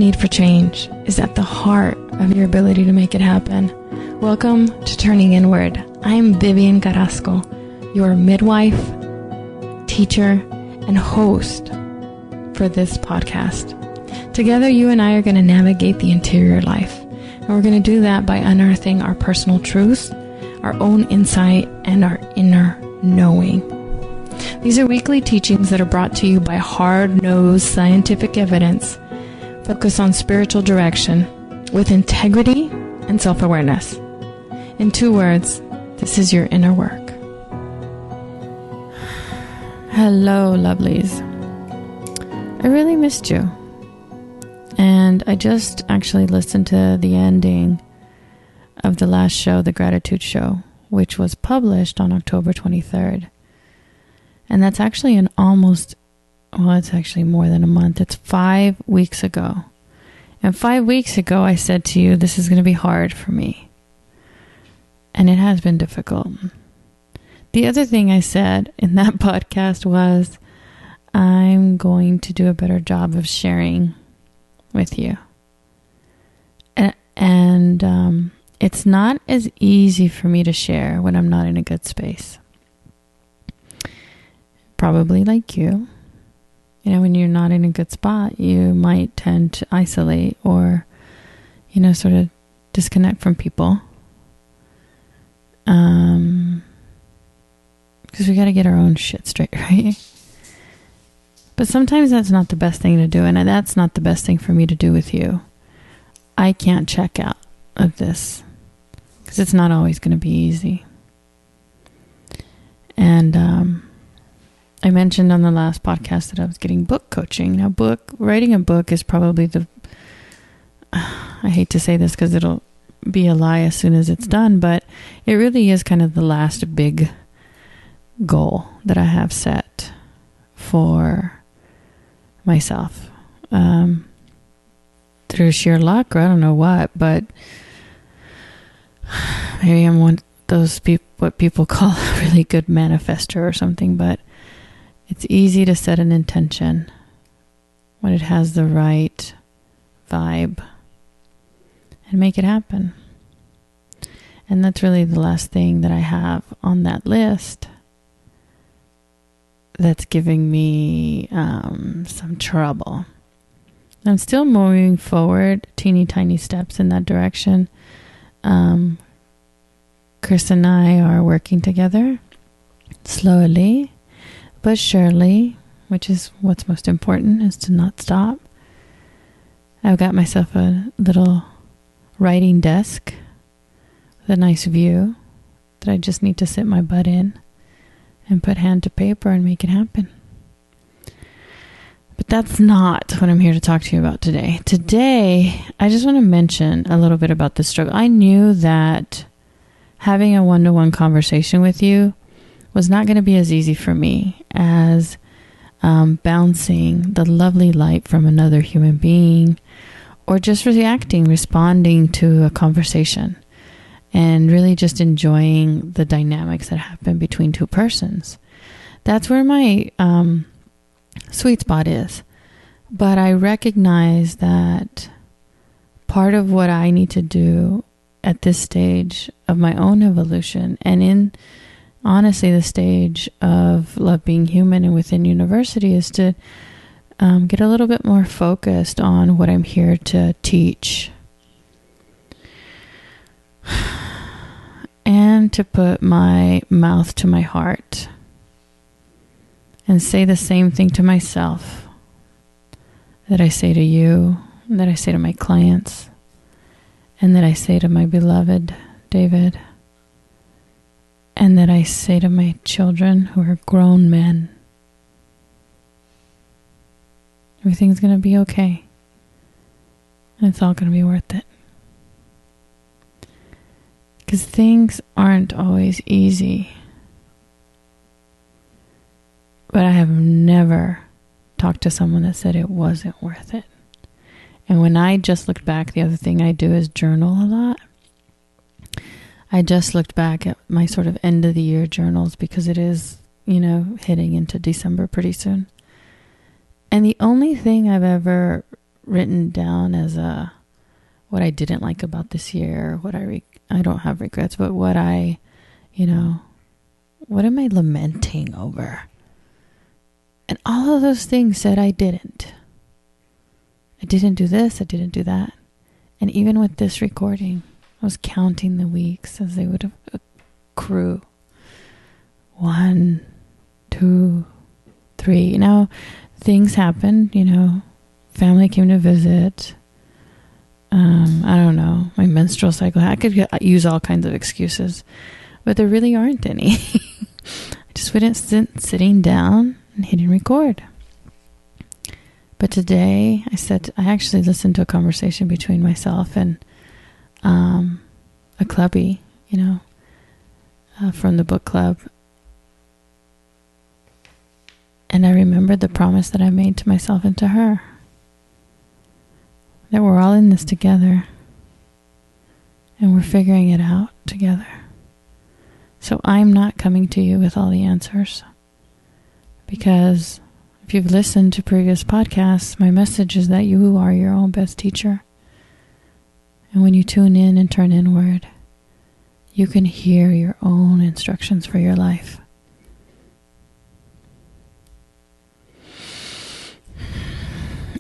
need for change is at the heart of your ability to make it happen. Welcome to Turning Inward. I'm Vivian Carrasco, your midwife, teacher, and host for this podcast. Together, you and I are going to navigate the interior life. And we're going to do that by unearthing our personal truths, our own insight, and our inner knowing. These are weekly teachings that are brought to you by hard-nosed scientific evidence, focused on spiritual direction with integrity and self-awareness. In 2 words, this is your inner work. Hello, lovelies. I really missed you. And I just actually listened to the ending of the last show, the Gratitude Show, which was published on October 23rd. And that's actually it's actually more than a month. It's 5 weeks ago. And 5 weeks ago, I said to you, this is going to be hard for me. And it has been difficult. The other thing I said in that podcast was, I'm going to do a better job of sharing with you. And it's not as easy for me to share when I'm not in a good space. Probably like you. You know, when you're not in a good spot, you might tend to isolate or, sort of disconnect from people. Because we got to get our own shit straight, right? But sometimes that's not the best thing to do, and that's not the best thing for me to do with you. I can't check out of this because it's not always going to be easy. And I mentioned on the last podcast that I was getting book coaching. Now, writing a book is probably I hate to say this because it'll be a lie as soon as it's done, but it really is kind of the last big goal that I have set for myself. Through sheer luck, or I don't know what, but maybe I'm one of those what people call a really good manifester or something, but it's easy to set an intention when it has the right vibe and make it happen. And that's really the last thing that I have on that list that's giving me some trouble. I'm still moving forward, teeny tiny steps in that direction. Chris and I are working together slowly but surely, which is what's most important, is to not stop. I've got myself a little writing desk with a nice view that I just need to sit my butt in and put hand to paper and make it happen. But that's not what I'm here to talk to you about today. Today, I just want to mention a little bit about the struggle. I knew that having a one-to-one conversation with you was not going to be as easy for me as bouncing the lovely light from another human being, or just responding to a conversation, and really just enjoying the dynamics that happen between two persons. That's where my sweet spot is. But I recognize that part of what I need to do at this stage of my own evolution, and in honestly the stage of love being human and within university, is to get a little bit more focused on what I'm here to teach, and to put my mouth to my heart and say the same thing to myself that I say to you, that I say to my clients, and that I say to my beloved David, and that I say to my children who are grown men. Everything's going to be okay. And it's all going to be worth it. Because things aren't always easy. But I have never talked to someone that said it wasn't worth it. And when I just looked back, the other thing I do is journal a lot. I just looked back at my sort of end of the year journals because it is, hitting into December pretty soon. And the only thing I've ever written down as what I didn't like about this year, what I don't have regrets, but what am I lamenting over? And all of those things said I didn't. I didn't do this, I didn't do that. And even with this recording, I was counting the weeks as they would accrue. 1, 2, 3. Now, things happened, family came to visit. I don't know, my menstrual cycle. I could use all kinds of excuses, but there really aren't any. I just wouldn't sitting down and hitting record. But today I actually listened to a conversation between myself and a clubby, from the book club. And I remembered the promise that I made to myself and to her. That we're all in this together. And we're figuring it out together. So I'm not coming to you with all the answers. Because if you've listened to previous podcasts, my message is that you are your own best teacher. And when you tune in and turn inward, you can hear your own instructions for your life.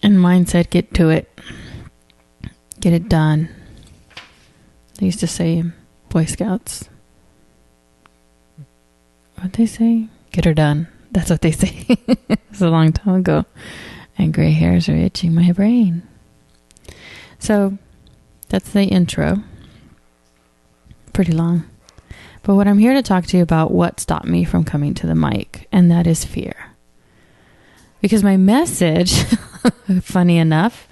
And mine said, get to it. Get it done. They used to say in Boy Scouts, what'd they say? Get her done. That's what they say. It was a long time ago. And gray hairs are itching my brain. So that's the intro. Pretty long. But what I'm here to talk to you about, what stopped me from coming to the mic, and that is fear. Because my message, funny enough,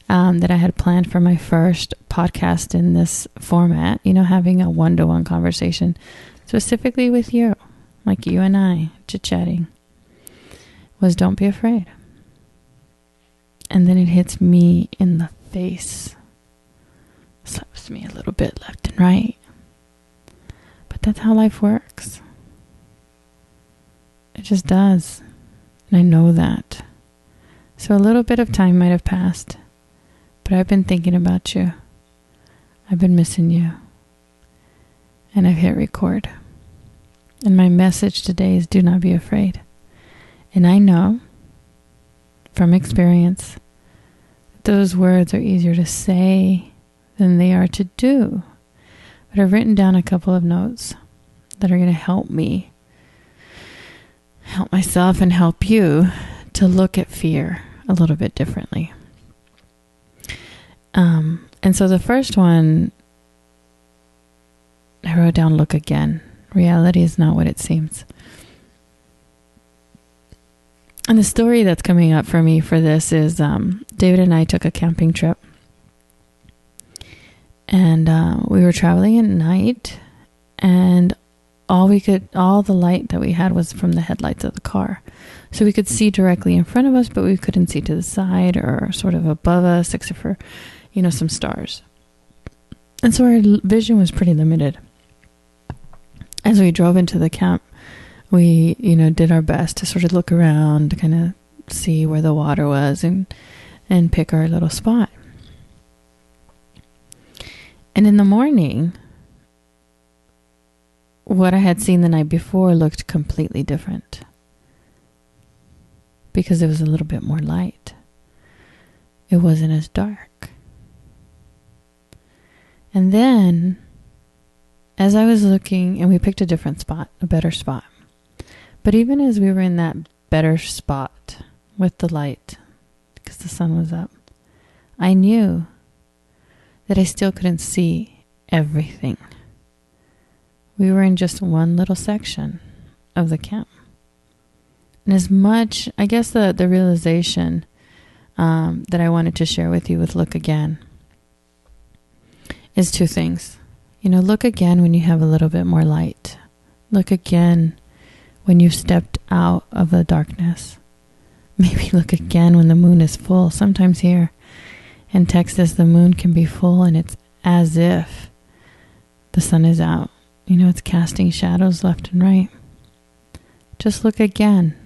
that I had planned for my first podcast in this format, having a one-to-one conversation, specifically with you, like you and I, chit-chatting, was don't be afraid. And then it hits me in the face. Slaps me a little bit left and right. But that's how life works. It just does. And I know that. So a little bit of time might have passed. But I've been thinking about you. I've been missing you. And I've hit record. And my message today is do not be afraid. And I know from experience that those words are easier to say than they are to do. But I've written down a couple of notes that are going to help me, help myself, and help you to look at fear a little bit differently. And so the first one, I wrote down, look again. Reality is not what it seems. And the story that's coming up for me for this is David and I took a camping trip. And we were traveling at night, and all the light that we had was from the headlights of the car. So we could see directly in front of us, but we couldn't see to the side or sort of above us, except for, some stars. And so our vision was pretty limited. As we drove into the camp, we, did our best to sort of look around to kind of see where the water was and pick our little spot. And in the morning, what I had seen the night before looked completely different. Because it was a little bit more light. It wasn't as dark. And then, as I was looking, and we picked a different spot, a better spot. But even as we were in that better spot with the light, because the sun was up, I knew that I still couldn't see everything. We were in just one little section of the camp. And as much, I guess the realization that I wanted to share with you with Look Again is two things. Look again when you have a little bit more light. Look again when you've stepped out of the darkness. Maybe look again when the moon is full. Sometimes here in Texas, the moon can be full and it's as if the sun is out. It's casting shadows left and right. Just look again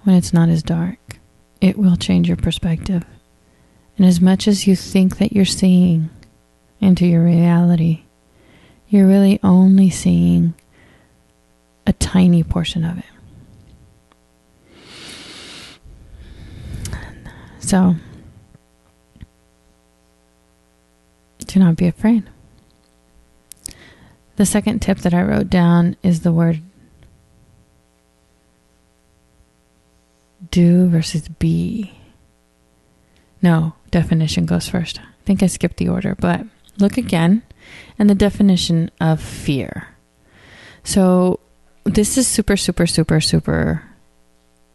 when it's not as dark. it will change your perspective. And as much as you think that you're seeing into your reality, you're really only seeing a tiny portion of it. So, do not be afraid. The second tip that I wrote down is the word do versus be. No, definition goes first. I think I skipped the order, but look again. And the definition of fear. So this is super, super, super, super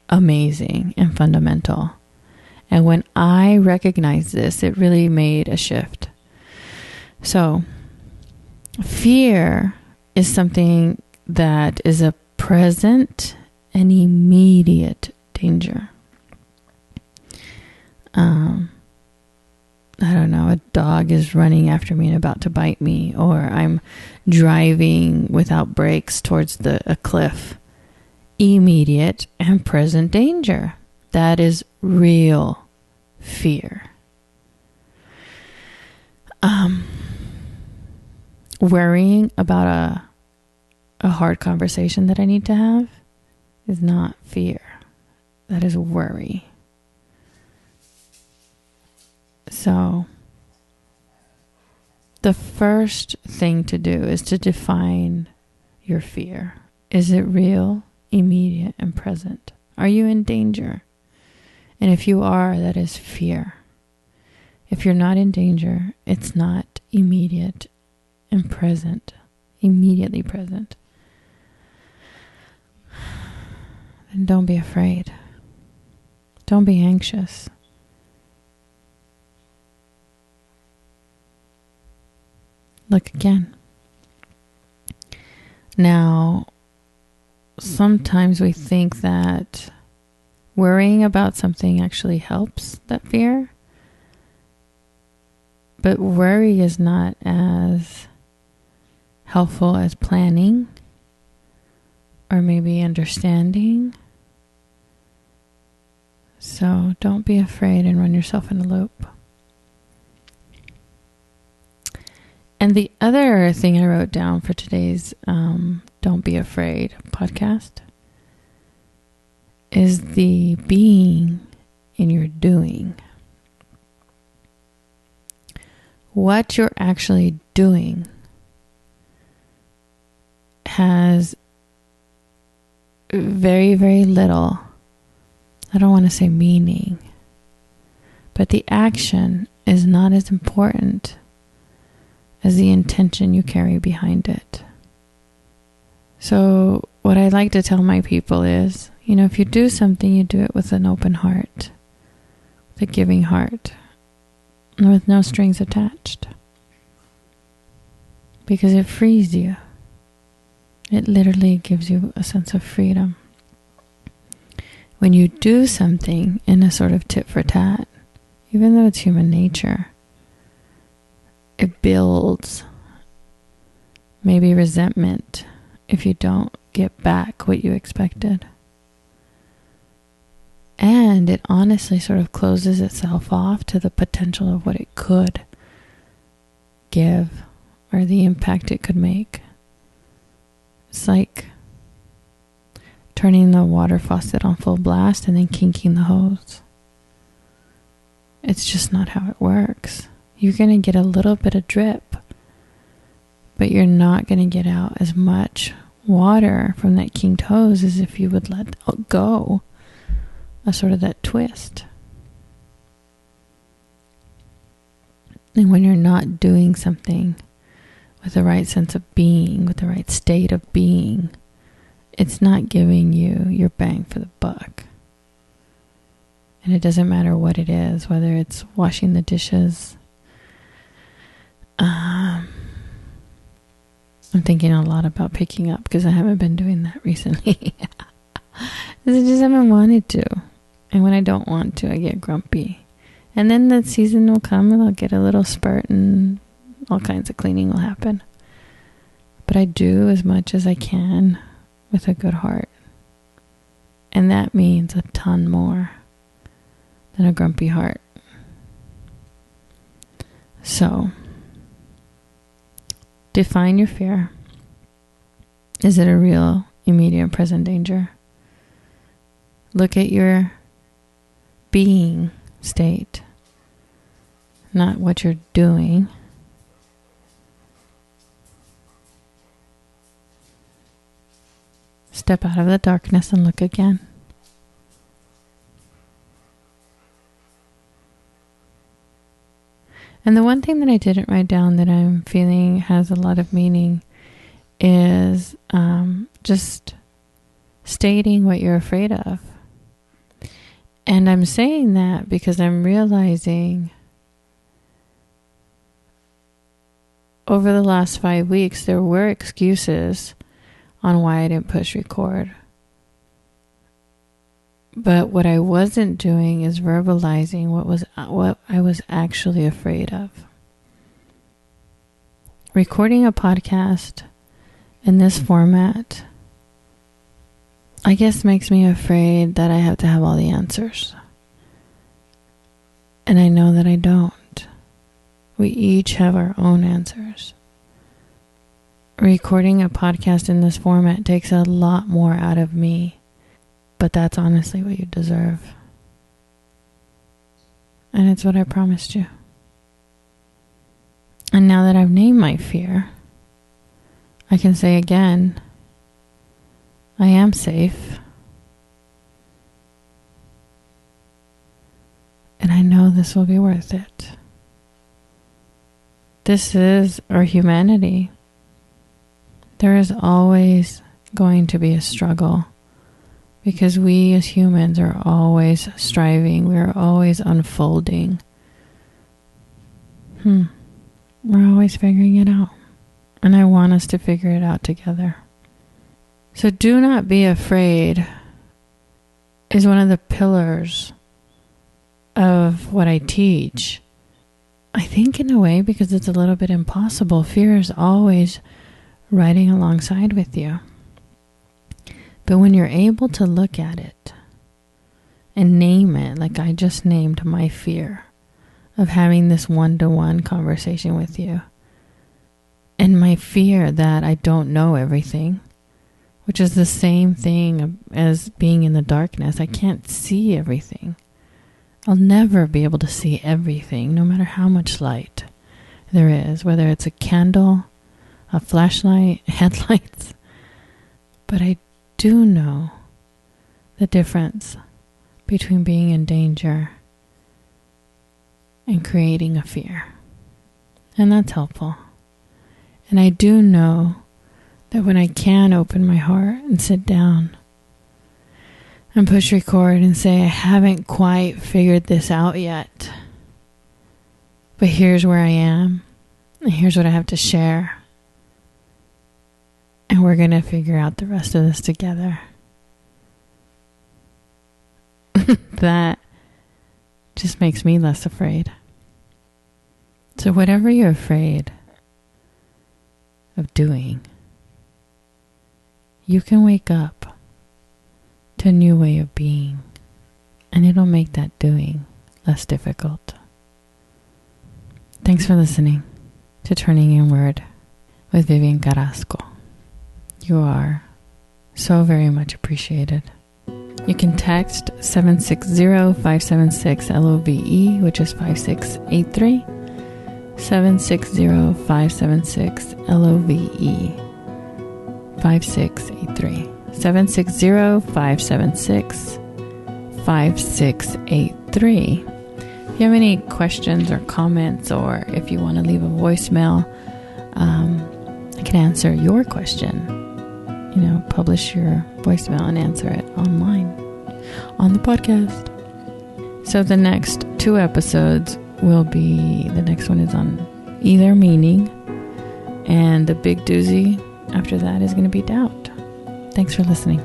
amazing and fundamental. And when I recognized this, it really made a shift. So fear is something that is a present and immediate danger. I don't know, a dog is running after me and about to bite me, or I'm driving without brakes towards a cliff. Immediate and present danger. That is real fear. Worrying about a hard conversation that I need to have is not fear. That is worry. So, the first thing to do is to define your fear. Is it real, immediate, and present? Are you in danger? And if you are, that is fear. If you're not in danger, it's not immediate and present, immediately present. Then don't be afraid. Don't be anxious. Look again. Now, sometimes we think that worrying about something actually helps that fear. But worry is not as helpful as planning or maybe understanding. So don't be afraid and run yourself in a loop. And the other thing I wrote down for today's Don't Be Afraid podcast is the being in your doing. What you're actually doing has very, very little, I don't want to say meaning, but the action is not as important as the intention you carry behind it. So what I like to tell my people is, if you do something, you do it with an open heart, with a giving heart, and with no strings attached. Because it frees you. It literally gives you a sense of freedom. When you do something in a sort of tit for tat, even though it's human nature, it builds maybe resentment if you don't get back what you expected. And it honestly sort of closes itself off to the potential of what it could give or the impact it could make. It's like turning the water faucet on full blast and then kinking the hose. It's just not how it works. You're going to get a little bit of drip, but you're not going to get out as much water from that kinked hose as if you would let go a sort of that twist. And when you're not doing something with the right sense of being, with the right state of being, it's not giving you your bang for the buck. And it doesn't matter what it is, whether it's washing the dishes. I'm thinking a lot about picking up because I haven't been doing that recently. I just haven't wanted to. And when I don't want to, I get grumpy. And then the season will come and I'll get a little spurt and all kinds of cleaning will happen. But I do as much as I can with a good heart. And that means a ton more than a grumpy heart. So, define your fear. Is it a real, immediate, present danger? Look at your being state, not what you're doing. Step out of the darkness and look again. And the one thing that I didn't write down that I'm feeling has a lot of meaning is just stating what you're afraid of. And I'm saying that because I'm realizing over the last 5 weeks, there were excuses on why I didn't push record. But what I wasn't doing is verbalizing what I was actually afraid of. Recording a podcast in this format, I guess, makes me afraid that I have to have all the answers. And I know that I don't. We each have our own answers. Recording a podcast in this format takes a lot more out of me. But that's honestly what you deserve. And it's what I promised you. And now that I've named my fear, I can say again, I am safe. And I know this will be worth it. This is our humanity. There is always going to be a struggle. Because we as humans are always striving. We are always unfolding. We're always figuring it out. And I want us to figure it out together. So do not be afraid is one of the pillars of what I teach. I think in a way because it's a little bit impossible. Fear is always riding alongside with you. But when you're able to look at it and name it, like I just named my fear of having this one-to-one conversation with you, and my fear that I don't know everything, which is the same thing as being in the darkness. I can't see everything. I'll never be able to see everything, no matter how much light there is, whether it's a candle, a flashlight, headlights. But I do know the difference between being in danger and creating a fear. And that's helpful. And I do know that when I can open my heart and sit down and push record and say, I haven't quite figured this out yet, but here's where I am, and here's what I have to share. And we're going to figure out the rest of this together. That just makes me less afraid. So whatever you're afraid of doing, you can wake up to a new way of being. And it'll make that doing less difficult. Thanks for listening to Turning Inward with Vivian Carrasco. You are so very much appreciated. You can text 760-576-LOVE, which is 5683. 760-576-LOVE. 5683. 760-576-5683. If you have any questions or comments, or if you want to leave a voicemail, I can answer your question. Publish your voicemail and answer it online on the podcast. So the next 2 episodes will be, the next one is on either meaning, and the big doozy after that is going to be doubt. Thanks for listening.